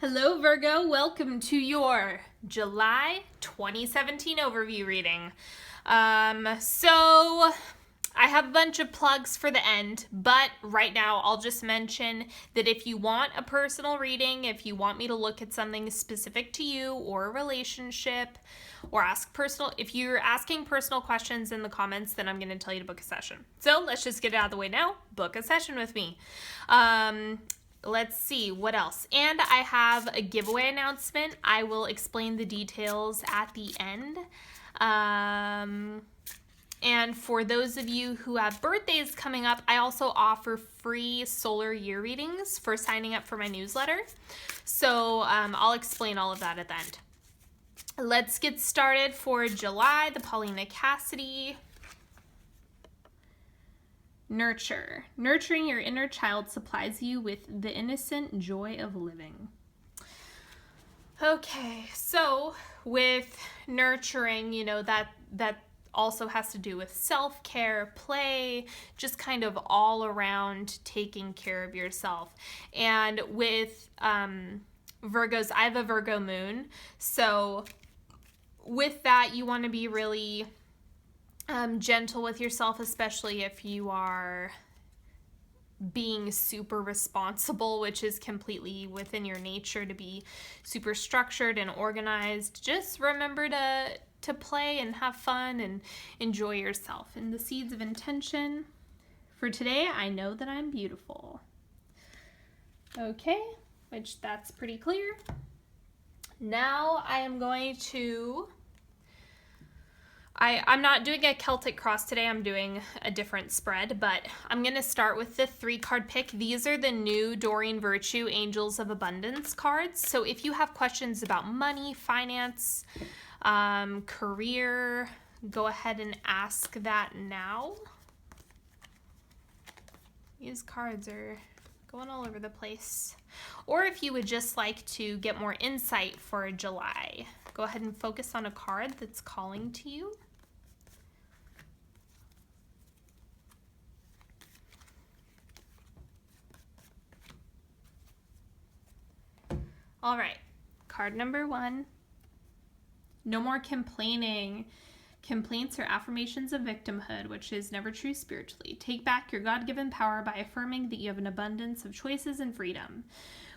Hello Virgo, welcome to your July 2017 overview reading. So I have a bunch of plugs for the end, but right now I'll just mention that if you want a personal reading, if you want me to look at something specific to you or a relationship, or if you're asking personal questions in the comments, then I'm going to tell you to book a session. So let's just get it out of the way now. Book a session with me. Let's see what else. And I have a giveaway announcement. I will explain the details at the end. And for those of you who have birthdays coming up, I also offer free solar year readings for signing up for my newsletter. So I'll explain all of that at the end. Let's get started for July, the Paulina Cassidy. Nurture. Nurturing your inner child supplies you with the innocent joy of living. Okay, so with nurturing, that also has to do with self-care, play, just kind of all around taking care of yourself. And with Virgos, I have a Virgo moon, so with that, you want to be really gentle with yourself, especially if you are being super responsible, which is completely within your nature to be super structured and organized. Just remember to play and have fun and enjoy yourself. And the seeds of intention for today, I know that I'm beautiful. Okay, which that's pretty clear. Now I am going to I'm not doing a Celtic cross today, I'm doing a different spread, but I'm going to start with the 3-card pick. These are the new Doreen Virtue Angels of Abundance cards. So if you have questions about money, finance, career, go ahead and ask that now. These cards are going all over the place. Or if you would just like to get more insight for July, go ahead and focus on a card that's calling to you. All right, card number 1. No more complaining. Complaints are affirmations of victimhood, which is never true spiritually. Take back your God-given power by affirming that you have an abundance of choices and freedom.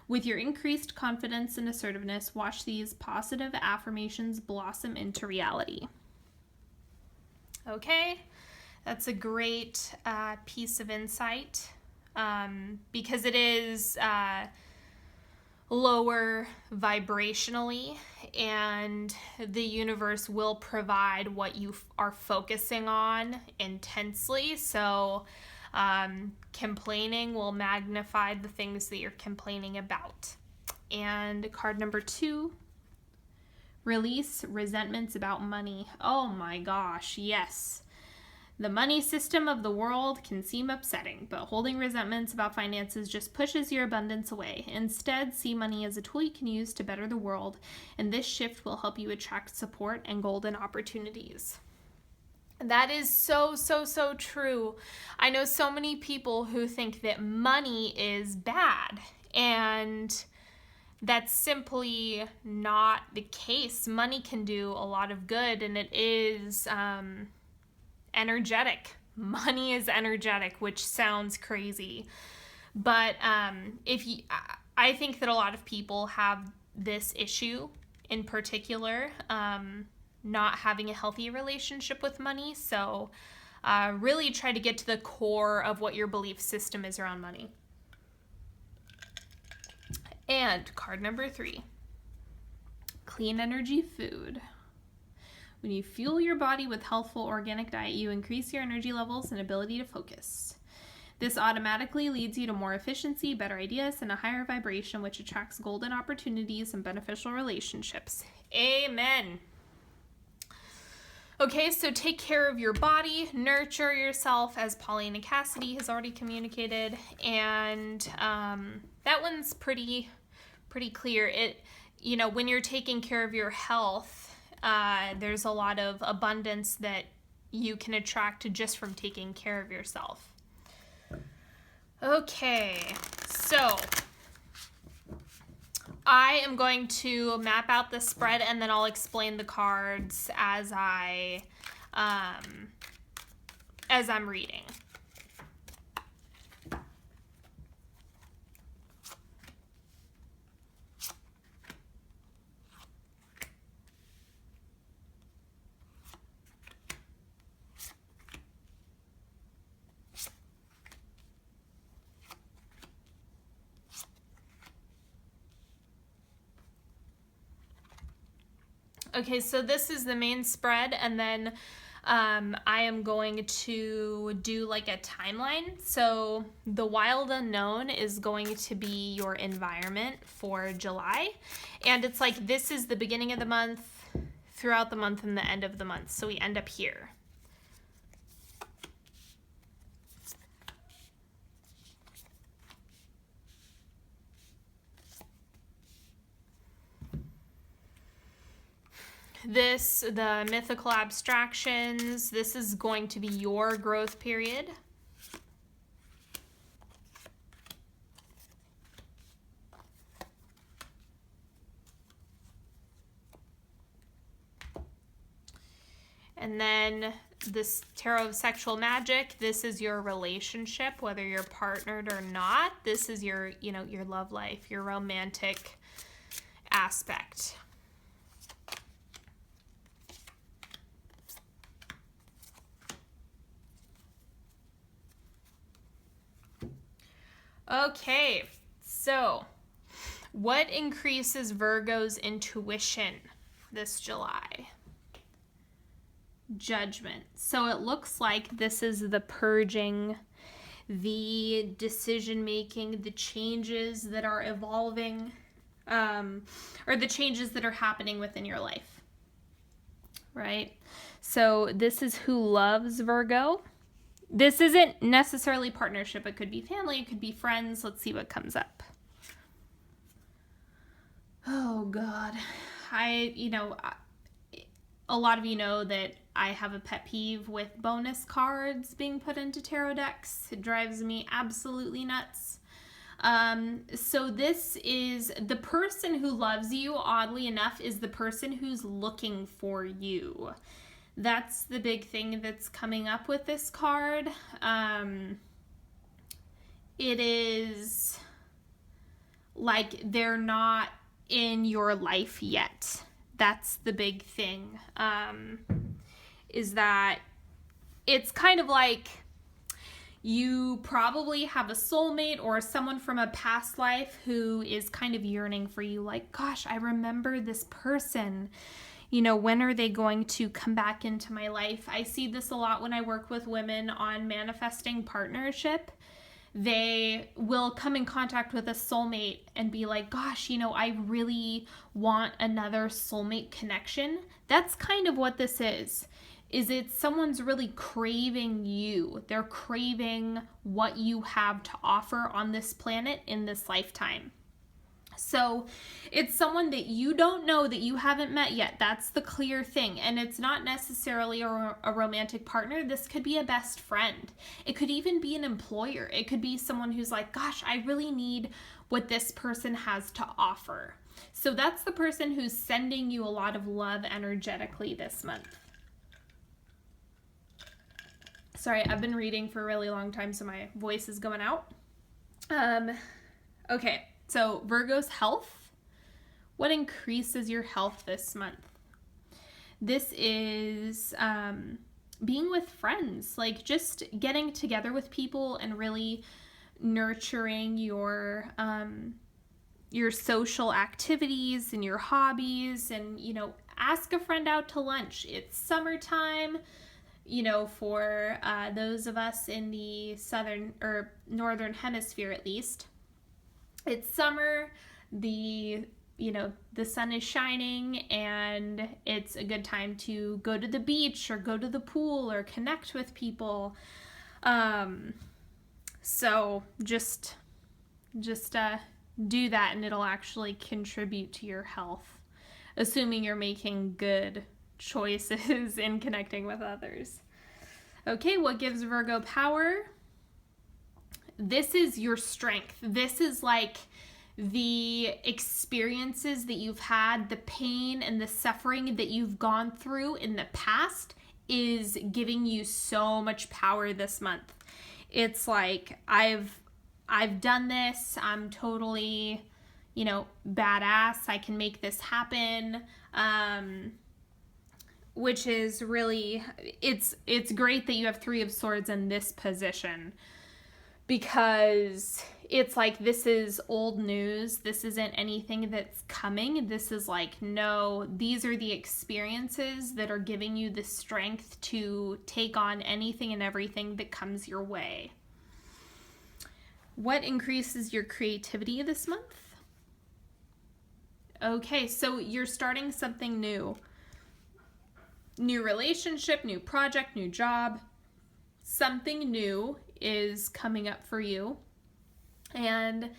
With your increased confidence and assertiveness, watch these positive affirmations blossom into reality. Okay, that's a great piece of insight because it is lower vibrationally, and the universe will provide what you are focusing on intensely. So complaining will magnify the things that you're complaining about. And card number 2, release resentments about money. Oh my gosh, yes. The money system of the world can seem upsetting, but holding resentments about finances just pushes your abundance away. Instead, see money as a tool you can use to better the world, and this shift will help you attract support and golden opportunities. That is so, so, so true. I know so many people who think that money is bad, and that's simply not the case. Money can do a lot of good, and it is energetic. Money is energetic, which sounds crazy, but I think that a lot of people have this issue in particular, not having a healthy relationship with money. So really try to get to the core of what your belief system is around money. And card number 3, clean energy food. When you fuel your body with healthful organic diet, you increase your energy levels and ability to focus. This automatically leads you to more efficiency, better ideas, and a higher vibration, which attracts golden opportunities and beneficial relationships. Amen. Okay, so take care of your body, nurture yourself, as Paulina Cassidy has already communicated, and that one's pretty clear. When you're taking care of your health, there's a lot of abundance that you can attract just from taking care of yourself. Okay, so I am going to map out the spread, and then I'll explain the cards as I'm reading. Okay, so this is the main spread, and then I am going to do like a timeline. So the wild unknown is going to be your environment for July. And it's like this is the beginning of the month, throughout the month, and the end of the month. So we end up here. The Mythological Abstractions, this is going to be your growth period. And then this Tarot of Sexual Magic, this is your relationship, whether you're partnered or not. This is your, your love life, your romantic aspect. Okay, so what increases Virgo's intuition this July? Judgment. So it looks like this is the purging, the decision making, the changes that are evolving, or the changes that are happening within your life, right? So this is who loves Virgo. This isn't necessarily partnership. It could be family. It could be friends. Let's see what comes up. Oh, God. A lot of you know that I have a pet peeve with bonus cards being put into tarot decks. It drives me absolutely nuts. So this is the person who loves you, oddly enough, is the person who's looking for you. That's the big thing that's coming up with this card. It is like they're not in your life yet. That's the big thing. Is that it's kind of like you probably have a soulmate or someone from a past life who is kind of yearning for you. Like, gosh, I remember this person. When are they going to come back into my life? I see this a lot when I work with women on manifesting partnership. They will come in contact with a soulmate and be like, gosh, I really want another soulmate connection. That's kind of what this is it's someone's really craving you. They're craving what you have to offer on this planet in this lifetime. So it's someone that you don't know, that you haven't met yet. That's the clear thing. And it's not necessarily a romantic partner. This could be a best friend. It could even be an employer. It could be someone who's like, gosh, I really need what this person has to offer. So that's the person who's sending you a lot of love energetically this month. Sorry, I've been reading for a really long time, so my voice is going out. Okay. So Virgo's health, what increases your health this month? This is being with friends, like just getting together with people and really nurturing your social activities and your hobbies, and ask a friend out to lunch. It's summertime. For those of us in the southern or northern hemisphere at least. It's summer, the sun is shining, and it's a good time to go to the beach or go to the pool or connect with people. So just do that, and it'll actually contribute to your health, assuming you're making good choices in connecting with others. Okay, what gives Virgo power? This is your strength. This is like the experiences that you've had, the pain and the suffering that you've gone through in the past is giving you so much power this month. It's like, I've done this. I'm totally, badass. I can make this happen. Which is really, it's great that you have Three of Swords in this position, because it's like, this is old news. This isn't anything that's coming. This is like, no, these are the experiences that are giving you the strength to take on anything and everything that comes your way. What increases your creativity this month? Okay, so you're starting something new. New relationship, new project, new job. Something new is coming up for you. And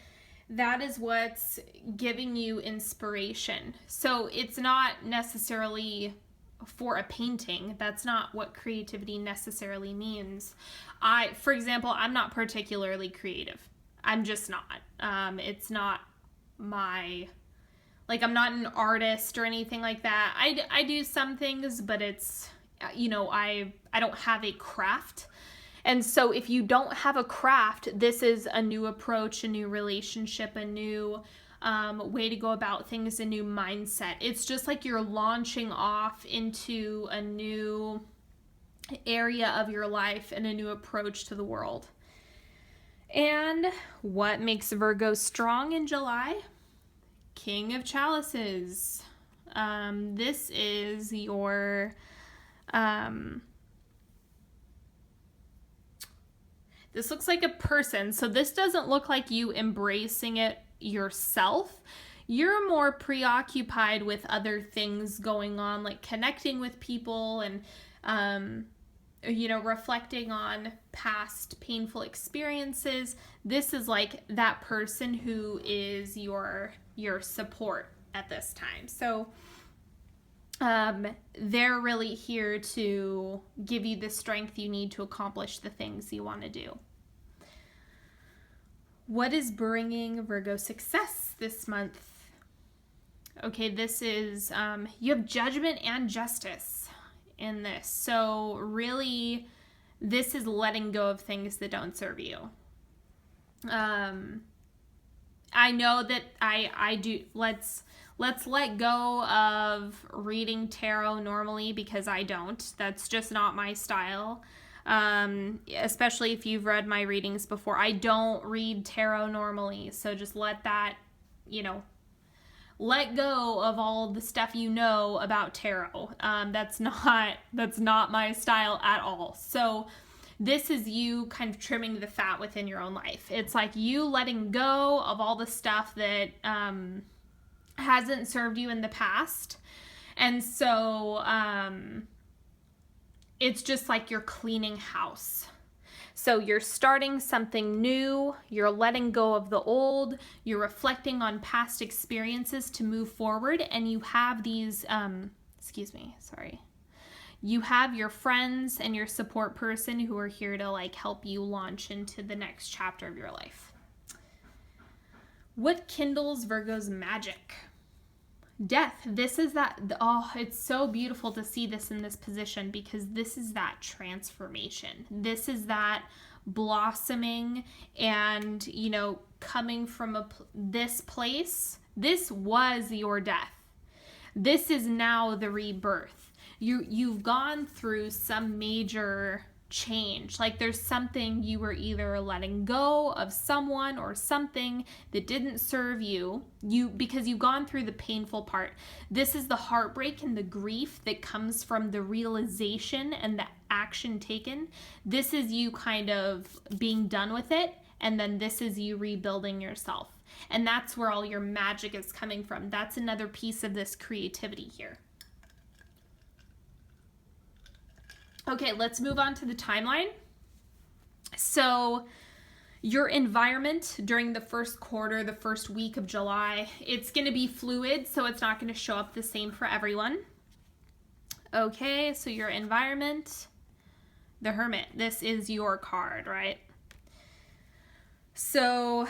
that is what's giving you inspiration. So it's not necessarily for a painting. That's not what creativity necessarily means. For example, I'm not particularly creative. I'm just not. It's not my, like, I'm not an artist or anything like that. I do some things, but it's, I don't have a craft. And so if you don't have a craft, this is a new approach, a new relationship, a new way to go about things, a new mindset. It's just like you're launching off into a new area of your life and a new approach to the world. And what makes Virgo strong in July? King of Chalices. This is your... This looks like a person, so this doesn't look like you embracing it yourself. You're more preoccupied with other things going on, like connecting with people and, reflecting on past painful experiences. This is like that person who is your support at this time. So they're really here to give you the strength you need to accomplish the things you want to do. What is bringing Virgo success this month? Okay, this is, you have Judgment and Justice in this. So really, this is letting go of things that don't serve you. I know that I do, let's let go of reading tarot normally, because I don't. That's just not my style. Especially if you've read my readings before. I don't read tarot normally. So just let that, let go of all the stuff about tarot. That's not my style at all. So this is you kind of trimming the fat within your own life. It's like you letting go of all the stuff that hasn't served you in the past. And so it's just like you're cleaning house. So you're starting something new, you're letting go of the old, you're reflecting on past experiences to move forward, and you have these, you have your friends and your support person who are here to like help you launch into the next chapter of your life. What kindles Virgo's magic? Death. This is that, it's so beautiful to see this in this position, because this is that transformation. This is that blossoming and, coming from this place. This was your death. This is now the rebirth. You've gone through some major change. Like there's something you were either letting go of, someone or something that didn't serve you, because you've gone through the painful part. This is the heartbreak and the grief that comes from the realization and the action taken. This is you kind of being done with it, and then this is you rebuilding yourself. And that's where all your magic is coming from. That's another piece of this creativity here. Okay, let's move on to the timeline. So your environment during the first quarter, the first week of July, it's going to be fluid, so it's not going to show up the same for everyone. Okay, so your environment, the Hermit, this is your card, right? So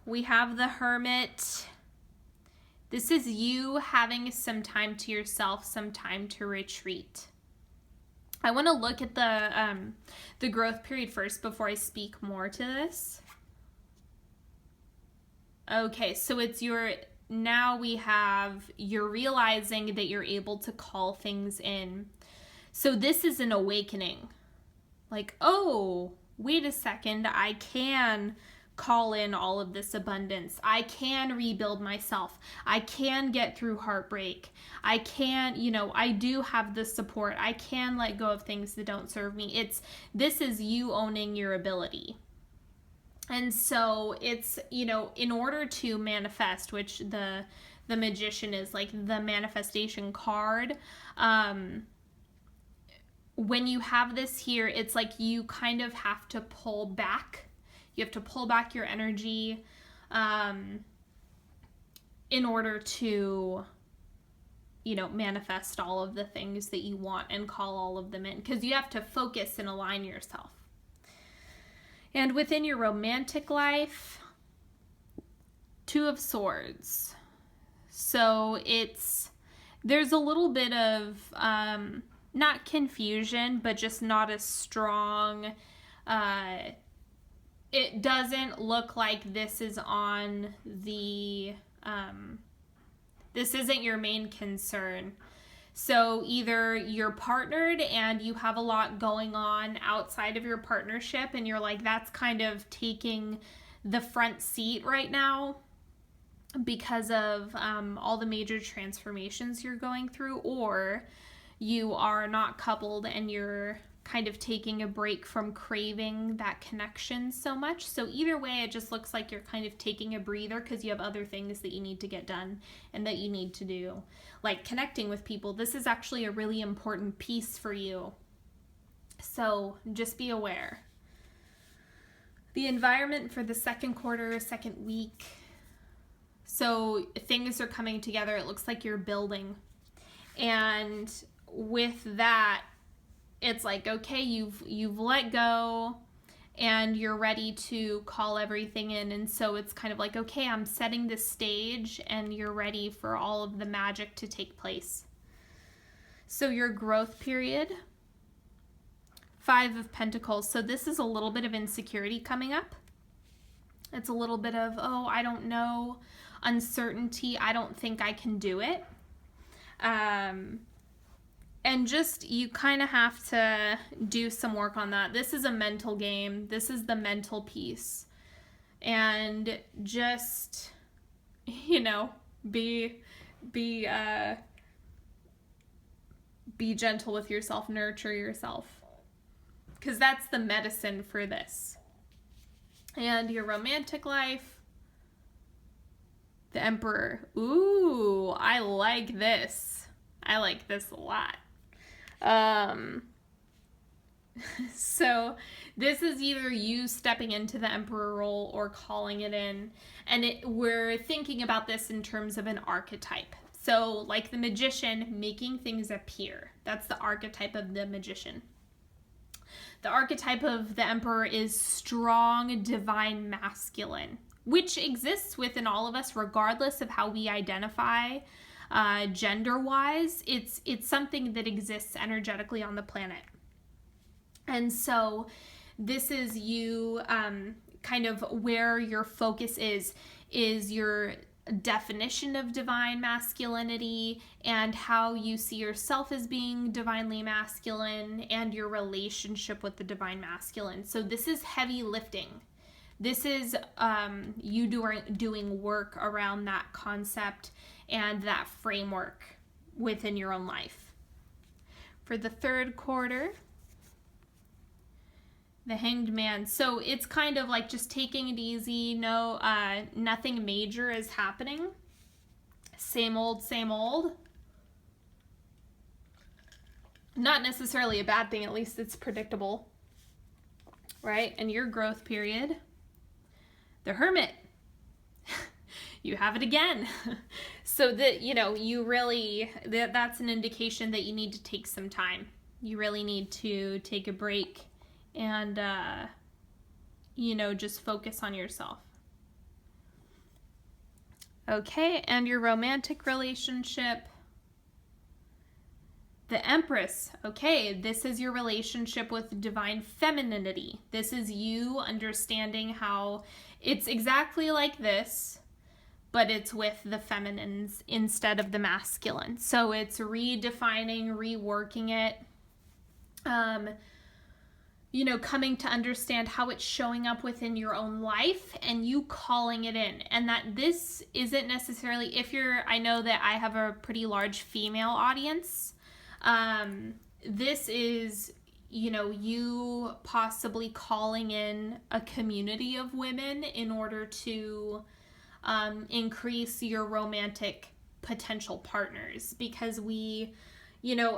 we have the Hermit. This is you having some time to yourself, some time to retreat. I want to look at the growth period first before I speak more to this. Okay, so it's now you're realizing that you're able to call things in. So this is an awakening. Like, oh, wait a second, I can call in all of this abundance. I can rebuild myself. I can get through heartbreak. I can, I do have the support. I can let go of things that don't serve me. This is you owning your ability. And so it's, in order to manifest, which the Magician is like the manifestation card, when you have this here, it's like you kind of have to pull back. You have to pull back your energy in order to, manifest all of the things that you want and call all of them in. Because you have to focus and align yourself. And within your romantic life, Two of Swords. So there's a little bit of, not confusion, but just not as strong. It doesn't look like this is on this isn't your main concern. So either you're partnered and you have a lot going on outside of your partnership and you're like, that's kind of taking the front seat right now because of all the major transformations you're going through, or you are not coupled and you're kind of taking a break from craving that connection so much. So either way, it just looks like you're kind of taking a breather because you have other things that you need to get done and that you need to do, like connecting with people. This is actually a really important piece for you. So just be aware. The environment for the second quarter, second week. So things are coming together. It looks like you're building. And with that, it's like, okay, you've let go and you're ready to call everything in. And so it's kind of like, okay, I'm setting the stage and you're ready for all of the magic to take place. So your growth period, 5 of Pentacles. So this is a little bit of insecurity coming up. It's a little bit of, oh, I don't know, uncertainty. I don't think I can do it. And just, you kind of have to do some work on that. This is a mental game. This is the mental piece. And just, be gentle with yourself, nurture yourself. Because that's the medicine for this. And your romantic life, the Emperor. Ooh, I like this. I like this a lot. So this is either you stepping into the Emperor role or calling it in. And we're thinking about this in terms of an archetype. So like the Magician, making things appear. That's the archetype of the Magician. The archetype of the Emperor is strong, divine, masculine, which exists within all of us regardless of how we identify gender-wise. It's something that exists energetically on the planet. And so this is you kind of where your focus is your definition of divine masculinity and how you see yourself as being divinely masculine and your relationship with the divine masculine. So this is heavy lifting. This is you doing work around that concept and that framework within your own life. For the third quarter, the Hanged Man. So it's kind of like just taking it easy. No, nothing major is happening. Same old, same old. Not necessarily a bad thing, at least it's predictable. Right? And your growth period, the Hermit. You have it again. So that, you really, that's an indication that you need to take some time. You really need to take a break and, just focus on yourself. Okay, and your romantic relationship. The Empress. Okay, this is your relationship with divine femininity. This is you understanding how it's exactly like this, but it's with the feminines instead of the masculine. So it's redefining, reworking it. Coming to understand how it's showing up within your own life and you calling it in. And that this isn't necessarily, I know that I have a pretty large female audience. This is, you possibly calling in a community of women in order to increase your romantic potential partners, because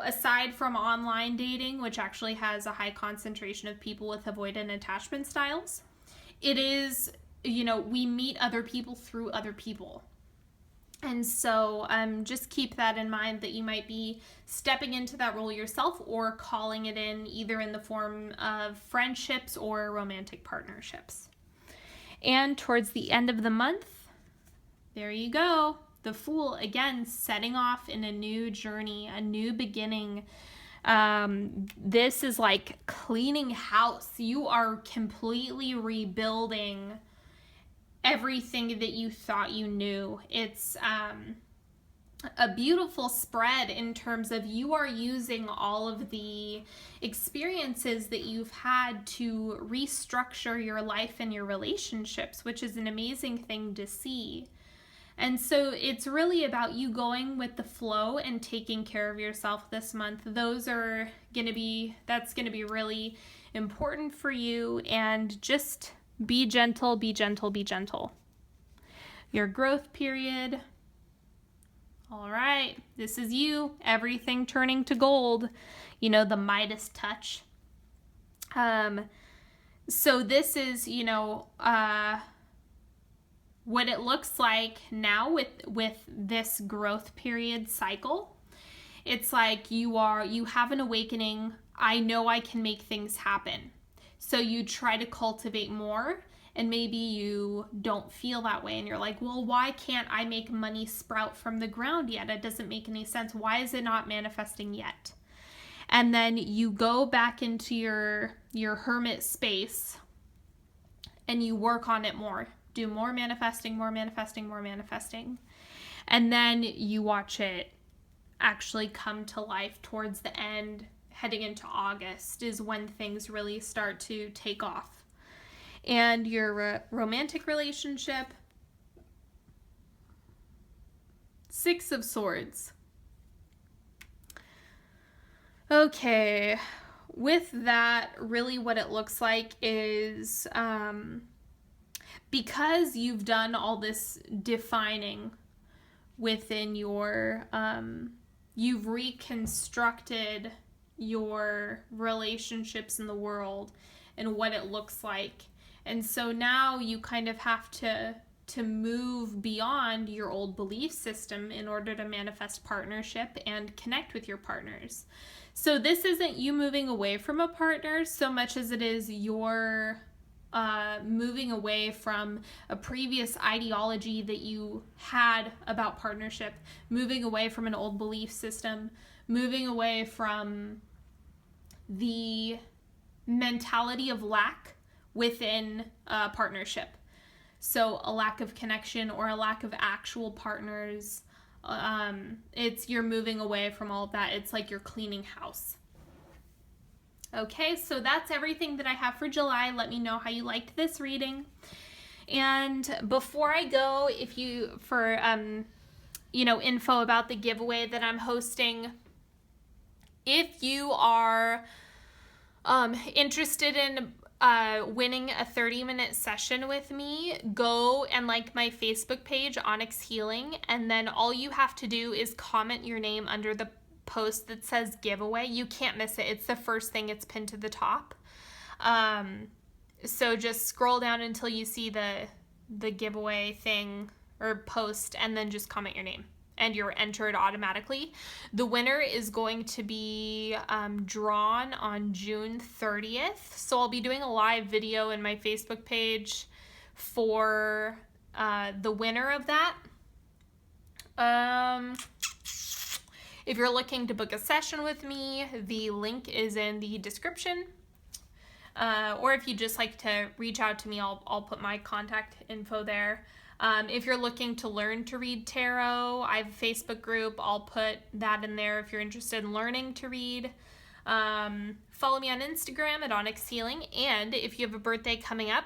aside from online dating, which actually has a high concentration of people with avoidant attachment styles, it is, we meet other people through other people. And so just keep that in mind, that you might be stepping into that role yourself or calling it in either in the form of friendships or romantic partnerships. And towards the end of the month, there you go. The Fool, again, setting off in a new journey, a new beginning. This is like cleaning house. You are completely rebuilding everything that you thought you knew. It's a beautiful spread in terms of you are using all of the experiences that you've had to restructure your life and your relationships, which is an amazing thing to see. And so it's really about you going with the flow and taking care of yourself this month. That's going to be really important for you. And just be gentle, be gentle, be gentle. Your growth period. All right, this is you. Everything turning to gold. The Midas touch. So this is, what it looks like now with this growth period cycle. It's like you have an awakening. I know I can make things happen. So you try to cultivate more, and maybe you don't feel that way and you're like, well, why can't I make money sprout from the ground yet? It doesn't make any sense. Why is it not manifesting yet? And then you go back into your hermit space and you work on it more. Do more manifesting, more manifesting, more manifesting. And then you watch it actually come to life towards the end. Heading into August is when things really start to take off. And your romantic relationship. Six of Swords. Okay. With that, really what it looks like is because you've done all this defining within your, you've reconstructed your relationships in the world and what it looks like. And so now you kind of have to move beyond your old belief system in order to manifest partnership and connect with your partners. So this isn't you moving away from a partner so much as it is your moving away from a previous ideology that you had about partnership, moving away from an old belief system, moving away from the mentality of lack within a partnership. So a lack of connection or a lack of actual partners. You're moving away from all of that. It's like you're cleaning house. Okay, so that's everything that I have for July. Let me know how you liked this reading. And before I go, info about the giveaway that I'm hosting, if you are interested in winning a 30-minute session with me, go and like my Facebook page, Onyx Healing, and then all you have to do is comment your name under the post that says giveaway. You can't miss it. It's the first thing. It's pinned to the top. So just scroll down until you see the giveaway thing or post, and then just comment your name and you're entered automatically. The winner is going to be drawn on June 30th. So I'll be doing a live video in my Facebook page for the winner of that. If you're looking to book a session with me, the link is in the description. Or if you just like to reach out to me, I'll put my contact info there. If you're looking to learn to read tarot, I have a Facebook group. I'll put that in there if you're interested in learning to read. Follow me on Instagram at Onyx Healing. And if you have a birthday coming up,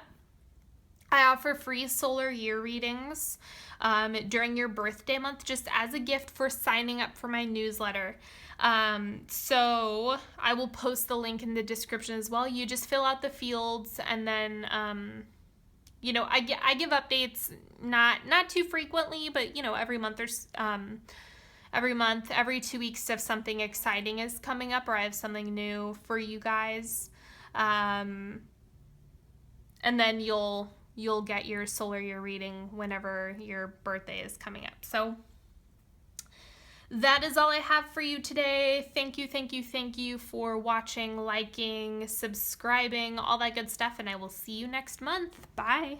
I offer free solar year readings during your birthday month, just as a gift for signing up for my newsletter. So I will post the link in the description as well. You just fill out the fields, and then I give updates not too frequently, but every month every 2 weeks, if something exciting is coming up or I have something new for you guys. And then you'll get your solar year reading whenever your birthday is coming up. So that is all I have for you today. Thank you for watching, liking, subscribing, all that good stuff, and I will see you next month. Bye.